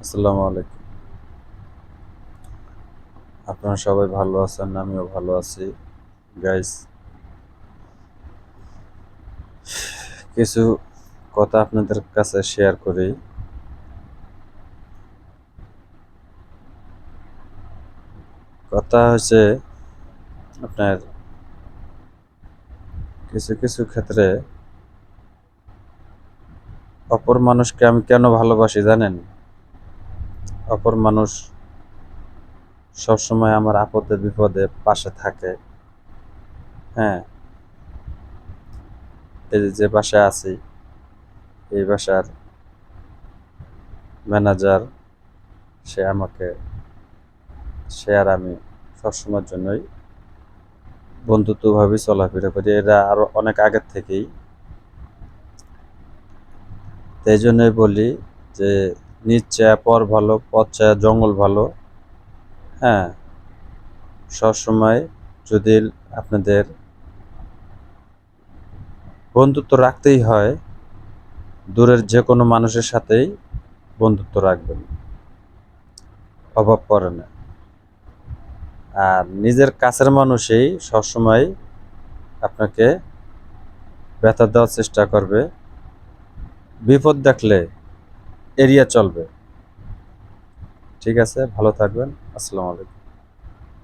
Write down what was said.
আসসালামু আলাইকুম। আপনারা সবাই ভালো আছেন? আমিও ভালো আছি। গাইস, কিছু কথা আপনাদের কাছে শেয়ার করি। কথা হচ্ছে আপনার কিছু কিছু ক্ষেত্রে অপর মানুষকে আমি কেন ভালোবাসি জানেন? অপর মানুষ সবসময় আমার আপদে বিপদে পাশে থাকে। হ্যাঁ, এই যে বাসায় আছি, এই বাসার ম্যানেজার, সে আমাকে, সে আর আমি সবসময়ের জন্যই বন্ধুত্বভাবে চলাফেরা করি। এরা আরো অনেক আগের থেকেই। তাই জন্যই বলি যে নিজ চায়া পর ভালো, পথ চায়া জঙ্গল ভালো। হ্যাঁ, সবসময় যদি আপনাদের বন্ধুত্ব রাখতেই হয়, দূরের যে কোনো মানুষের সাথেই বন্ধুত্ব রাখবেন, অভাব পড়ে না। আর নিজের কাছের মানুষই সবসময় আপনাকে ব্যথা দেওয়ার চেষ্টা করবে, বিপদ দেখলে এড়িয়ে চলবে। ঠিক আছে, ভালো থাকবেন। আসসালামু আলাইকুম।